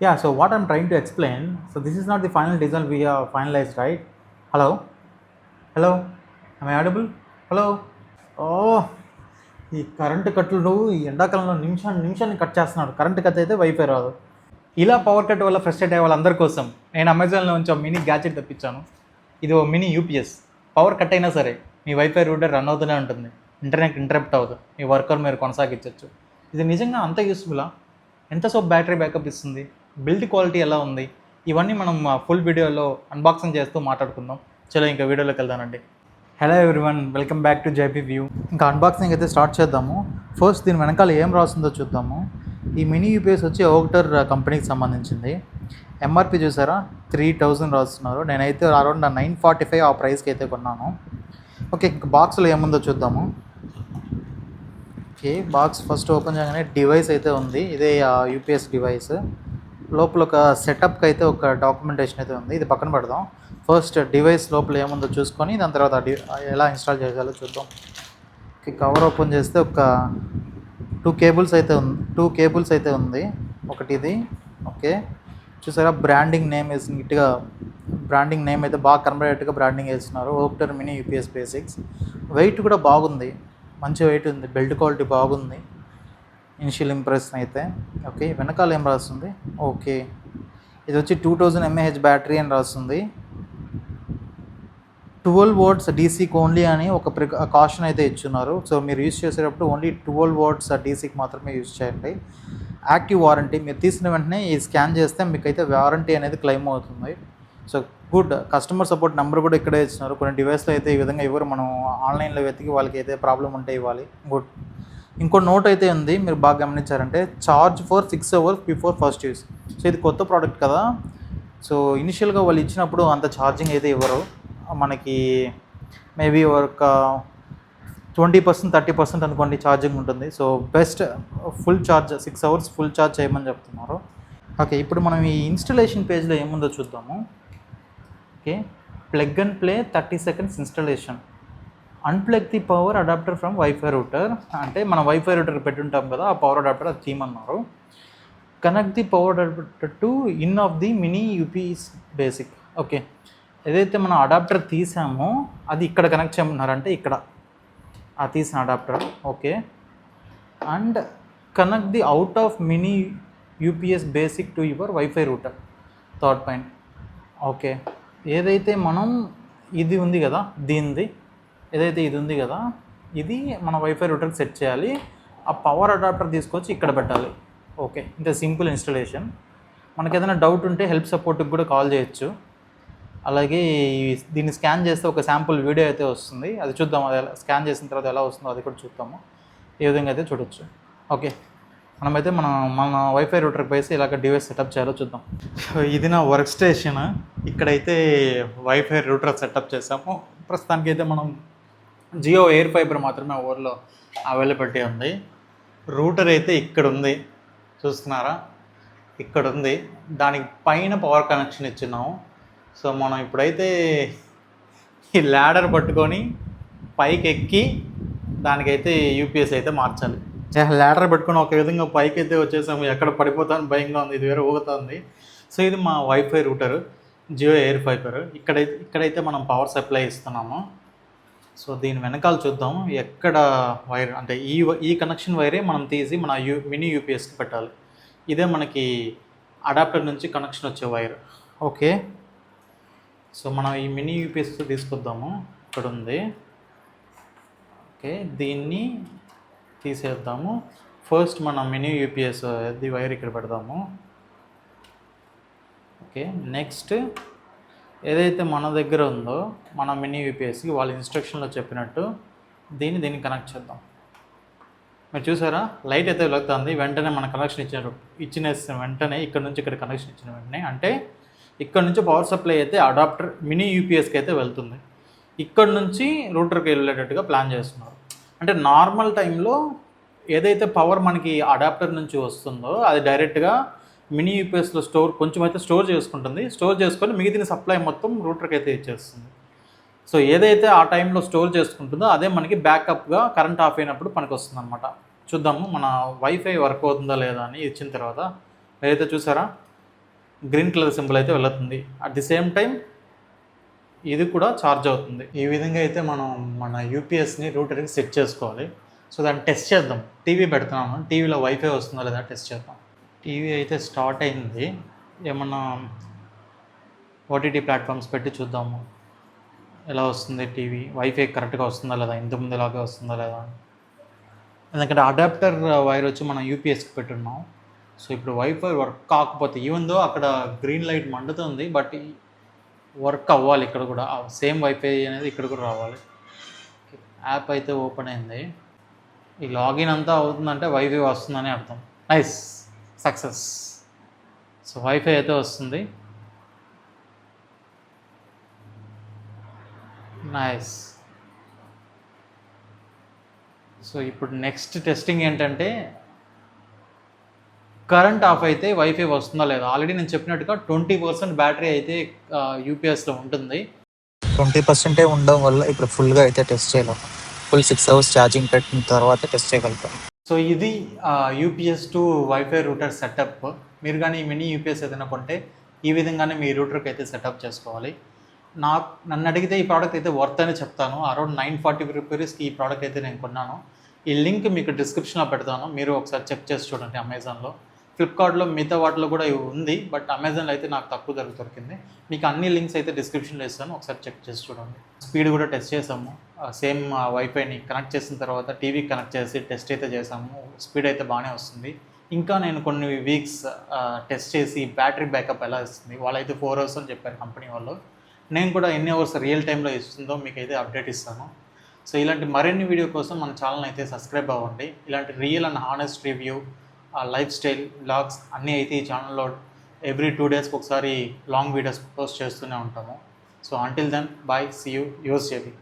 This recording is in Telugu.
Yeah, so what I'm trying to explain, so this is not the final design we have finalized, right? Hello? Hello? Am I audible? Hello? Oh, ఈ కరెంటు కట్లు ఈ ఎండాకాలంలో నిమిషాన్ని కట్ చేస్తున్నాడు. కరెంటు కట్ అయితే వైఫై రాదు. ఇలా పవర్ కట్ వల్ల ఫ్రస్ట్రేట్ అయ్యే వాళ్ళందరి కోసం నేను అమెజాన్లో నుంచి మినీ గ్యాచెట్ తెప్పించాను. ఇది ఓ మినీ యూపీఎస్. పవర్ కట్ అయినా సరే మీ వైఫై రూటర్ రన్ అవుతూనే ఉంటుంది. ఇంటర్నెట్ ఇంటరప్ట్ అవ్వదు. మీ వర్కర్ మీరు కొనసాగించవచ్చు. ఇది నిజంగా అంత యూస్ఫుల్లా? ఎంతసేపు బ్యాటరీ బ్యాకప్ ఇస్తుంది? బిల్డ్ క్వాలిటీ ఎలా ఉంది? ఇవన్నీ మనం ఫుల్ వీడియోలో అన్బాక్సింగ్ చేస్తూ మాట్లాడుకుందాం. చలో ఇంకా వీడియోలోకి వెళ్దానండి. Hello everyone, welcome back to JP view. ఇంకా అన్బాక్సింగ్ అయితే స్టార్ట్ చేద్దాము. ఫస్ట్ దీని వెనకాల ఏం రాస్తుందో చూద్దాము. ఈ మినీ యూపీఎస్ వచ్చి ఓక్టర్ కంపెనీకి సంబంధించింది. ఎంఆర్పి చూసారా, 3000 రాస్తున్నారు. నేనైతే అరౌండ్ 945 ఆ ప్రైస్కి అయితే కొన్నాను. ఓకే, ఇంకా బాక్స్లో ఏముందో చూద్దాము. ఓకే, బాక్స్ ఫస్ట్ ఓపెన్ చేయగానే డివైస్ అయితే ఉంది. ఇదే యూపీఎస్ డివైస్. లోపల ఒక సెటప్కి అయితే ఒక డాక్యుమెంటేషన్ అయితే ఉంది. ఇది పక్కన పెడదాం. ఫస్ట్ డివైస్ లోపల ఏముందో చూసుకొని దాని తర్వాత ఎలా ఇన్స్టాల్ చేయాలో చూద్దాం. కవర్ ఓపెన్ చేస్తే ఒక టూ కేబుల్స్ అయితే ఉంది. ఒకటి ఇది. ఓకే, చూసారా, బ్రాండింగ్ నేమ్ వేసి నీట్గా బ్రాండింగ్ నేమ్ అయితే బాగా కనబడేట్టుగా బ్రాండింగ్ వేస్తున్నారు. ఓక్టర్ మినీ యూపీఎస్ బేసిక్స్. వెయిట్ కూడా బాగుంది, మంచి వెయిట్ ఉంది. బిల్డ్ క్వాలిటీ బాగుంది. ఇనిషియల్ ఇంప్రెషన్ అయితే. ఓకే, వెనకాల ఏం రాస్తుంది? ఓకే, ఇది వచ్చి 2000 mAh బ్యాటరీ అని రాస్తుంది. 12 watts డీసీకి ఓన్లీ అని ఒక కాషన్ అయితే ఇచ్చున్నారు. సో మీరు యూజ్ చేసేటప్పుడు ఓన్లీ 12 watts డీసీకి మాత్రమే యూజ్ చేయండి. యాక్టివ్ వారంటీ, మీరు తీసిన వెంటనే ఈ స్కాన్ చేస్తే మీకు అయితే వారంటీ అనేది క్లెయిమ్ అవుతుంది. So good. Customer support number కూడా ఇక్కడే ఇచ్చినారు. కొన్ని డివైస్లో అయితే ఈ విధంగా ఎవరు మనం ఆన్లైన్లో వెతికి వాళ్ళకి అయితే ప్రాబ్లం ఉంటే ఇవ్వాలి. గుడ్. ఇంకో నోట్ అయితే ఉంది, మీరు బాగా గమనించారంటే charge for 6 hours before first use. So ఇది కొత్త ప్రోడక్ట్ కదా, సో ఇనిషియల్గా వాళ్ళు ఇచ్చినప్పుడు అంత ఛార్జింగ్ అయితే ఇవ్వరు. మనకి మేబీ ఒక 20% 30% అనుకోండి ఛార్జింగ్ ఉంటుంది. So best full charge 6 hours full charge చేయమని చెప్తున్నారు. ఓకే, ఇప్పుడు మనం ఈ ఇన్స్టలేషన్ పేజ్లో ఏముందో చూద్దాము. Okay, plug and play 30 seconds installation. Unplug the power adapter from wifi router. అంటే మనం వైఫై రూటర్ పెట్టుంటాం కదా, ఆ పవర్ అడాప్టర్ అది తీయమన్నారు. Connect the power adapter to in of the mini UPS basic. Okay, ఏదైతే మనం అడాప్టర్ తీసామో అది ఇక్కడ కనెక్ట్ చేయమన్నారంటే ఇక్కడ ఆ తీసిన adapter. Okay, and connect the out of mini UPS basic to your wifi router. Third point. Okay, ఏదైతే మనం ఇది ఉంది కదా, ఏదైతే ఇది ఉంది కదా, ఇది మన వైఫై రూటర్కి సెట్ చేయాలి. ఆ పవర్ అడాప్టర్ తీసుకొచ్చి ఇక్కడ పెట్టాలి. ఓకే, ఇంత సింపుల్ ఇన్స్టలేషన్. మనకి ఏదైనా డౌట్ ఉంటే హెల్ప్ సపోర్ట్కి కూడా కాల్ చేయొచ్చు. అలాగే దీన్ని స్కాన్ చేస్తే ఒక శాంపుల్ వీడియో అయితే వస్తుంది, అది చూద్దాం. అది స్కాన్ చేసిన తర్వాత ఎలా వస్తుందో అది కూడా చూద్దాము. ఏ విధంగా అయితే చూడొచ్చు. ఓకే, మనమైతే మన వైఫై రూటర్కి పోయి ఇలాగ డివైస్ సెటప్ చేయాలో చూద్దాం. ఇది నా వర్క్ స్టేషన్. ఇక్కడైతే వైఫై రూటర్ సెటప్ చేసాము. ప్రస్తుతానికి అయితే మనం జియో ఎయిర్ ఫైబర్ మాత్రమే ఊర్లో అవైలబిలిటీ ఉంది. రూటర్ అయితే ఇక్కడ ఉంది, చూస్తున్నారా, ఇక్కడ ఉంది. దానికి పైన పవర్ కనెక్షన్ ఇచ్చినాము. సో మనం ఇప్పుడైతే ఈ ల్యాడర్ పట్టుకొని పైకి ఎక్కి దానికైతే యూపీఎస్ అయితే మార్చాలి. ల్యాడర్ పెట్టుకొని ఒక విధంగా పైకి అయితే వచ్చేసాము. ఎక్కడ పడిపోతాను భయంగా ఉంది, ఇది వేరే ఊగుతుంది. సో ఇది మా wifi router Jio air fiber. ఇక్కడైతే మనం పవర్ సప్లై ఇస్తున్నాము. సో దీని వెనకాల చూద్దాం ఎక్కడ వైర్, అంటే ఈ కనెక్షన్ వైరే మనం తీసి మన మినీ యూపీఎస్కి పెట్టాలి. ఇదే మనకి అడాప్టర్ నుంచి కనెక్షన్ వచ్చే వైర్. ఓకే, సో మనం ఈ మినీ యూపీఎస్ తీసుకొద్దాము. ఇక్కడ ఉంది. ఓకే, దీన్ని తీసేద్దాము. ఫస్ట్ మనం మినీ యూపీఎస్ ఇది వైర్ ఇక్కడ పెడదాము. ఓకే, నెక్స్ట్ ఏదైతే మన దగ్గర ఉందో మన మినీ యూపీఎస్కి వాళ్ళ ఇన్స్ట్రక్షన్లో చెప్పినట్టు దీన్ని కనెక్ట్ చేద్దాం. మీరు చూసారా, లైట్ అయితే వెలుగుతుంది. వెంటనే మన కనెక్షన్ ఇచ్చిన వెంటనే ఇక్కడ నుంచి ఇక్కడ కనెక్షన్ ఇచ్చిన వెంటనే, అంటే ఇక్కడ నుంచి పవర్ సప్లై అయితే అడాప్టర్ మినీ యూపీఎస్కి అయితే వెళ్తుంది. ఇక్కడ నుంచి రూటర్కి వెళ్ళేటట్టుగా ప్లాన్ చేస్తున్నారు. అంటే నార్మల్ టైంలో ఏదైతే పవర్ మనకి అడాప్టర్ నుంచి వస్తుందో అది డైరెక్ట్గా మినీ యూపీఎస్లో కొంచెం అయితే స్టోర్ చేసుకుంటుంది. స్టోర్ చేసుకొని మిగతా సప్లై మొత్తం రూటర్కి అయితే ఇచ్చేస్తుంది. సో ఏదైతే ఆ టైంలో స్టోర్ చేసుకుంటుందో అదే మనకి బ్యాకప్గా కరెంట్ ఆఫ్ అయినప్పుడు పనికి వస్తుంది అనమాట. చూద్దాము మన వైఫై వర్క్ అవుతుందా లేదా అని ఇచ్చిన తర్వాత. ఏదైతే చూసారా, గ్రీన్ కలర్ సింబల్ అయితే వెళ్తుంది. అట్ ది సేమ్ టైం ఇది కూడా ఛార్జ్ అవుతుంది. ఈ విధంగా అయితే మనం మన యూపీఎస్ని రూటర్కి సెట్ చేసుకోవాలి. సో దాన్ని టెస్ట్ చేద్దాం. టీవీ పెడుతున్నాను, టీవీలో వైఫై వస్తుందా లేదా టెస్ట్ చేద్దాం. టీవీ అయితే స్టార్ట్ అయింది. ఏమన్నా ఓటీటీ ప్లాట్ఫామ్స్ పెట్టి చూద్దాము ఎలా వస్తుంది టీవీ, వైఫై కరెక్ట్గా వస్తుందా లేదా, ఇంతకుముందులాగా వస్తుందా లేదా. ఎందుకంటే అడాప్టర్ వైర్ వచ్చి మనం యూపీఎస్కి పెట్టున్నాం. సో ఇప్పుడు వైఫై వర్క్ కాకపోతే ఈవెన్ దో అక్కడ గ్రీన్ లైట్ మండుతుంది, బట్ వర్క్ అవ్వాలి ఇక్కడ కూడా. సేమ్ వైఫై అనేది ఇక్కడ కూడా రావాలి. యాప్ అయితే ఓపెన్ అయింది. ఈ లాగిన్ అంతా అవుతుందంటే వైఫై వస్తుందని అర్థం. Nice, success. సో వైఫై అయితే వస్తుంది. నైస్. సో ఇప్పుడు నెక్స్ట్ టెస్టింగ్ ఏంటంటే కరెంట్ ఆఫ్ అయితే వైఫై వస్తుందా లేదా. ఆల్రెడీ నేను చెప్పినట్టుగా 20% బ్యాటరీ అయితే యూపీఎస్లో ఉంటుంది. 20% ఉండడం వల్ల ఇప్పుడు ఫుల్గా అయితే టెస్ట్ చేయలేము. ఫుల్ 6 hours ఛార్జింగ్ పెట్టిన తర్వాత టెస్ట్ చేయగలుగుతాం. సో ఇది UPS to wifi router setup. మీరు కానీ మినీ యూపీఎస్ ఏదైనా కొంటే ఈ విధంగానే మీ రూటర్కి అయితే సెటప్ చేసుకోవాలి. నన్ను అడిగితే ఈ ప్రోడక్ట్ అయితే వర్త్ అని చెప్తాను. అరౌండ్ 940 రూపీస్కి ఈ ప్రోడక్ట్ అయితే నేను కొన్నాను. ఈ లింక్ మీకు డిస్క్రిప్షన్లో పెడతాను, మీరు ఒకసారి చెక్ చేసి చూడండి. అమెజాన్లో, ఫ్లిప్కార్ట్లో, మిగతా వాటిలో కూడా ఇవి ఉంది, బట్ అమెజాన్లో అయితే నాకు తక్కువ ధరకు దొరికింది. మీకు అన్ని లింక్స్ అయితే డిస్క్రిప్షన్లో ఇస్తాను, ఒకసారి చెక్ చేసి చూడండి. స్పీడ్ కూడా టెస్ట్ చేసాము. సేమ్ వైఫైని కనెక్ట్ చేసిన తర్వాత టీవీకి కనెక్ట్ చేసి టెస్ట్ అయితే చేసాము. స్పీడ్ అయితే బాగానే వస్తుంది. ఇంకా నేను కొన్ని వీక్స్ టెస్ట్ చేసి బ్యాటరీ బ్యాకప్ ఎలా ఇస్తుంది, వాళ్ళైతే 4 hours అని చెప్పారు కంపెనీ వాళ్ళు. నేను కూడా ఎన్ని అవర్స్ రియల్ టైంలో ఇస్తుందో మీకు అయితే అప్డేట్ ఇస్తాను. సో ఇలాంటి మరిన్ని వీడియో కోసం మన ఛానల్ అయితే సబ్స్క్రైబ్ అవ్వండి. ఇలాంటి real and honest review, lifestyle blogs అన్నీ అయితే ఈ ఛానల్లో ఎవ్రీ 2 daysకి ఒకసారి లాంగ్ వీడియోస్ పోస్ట్ చేస్తూనే ఉంటాము. So until then, bye, see you, yours JB.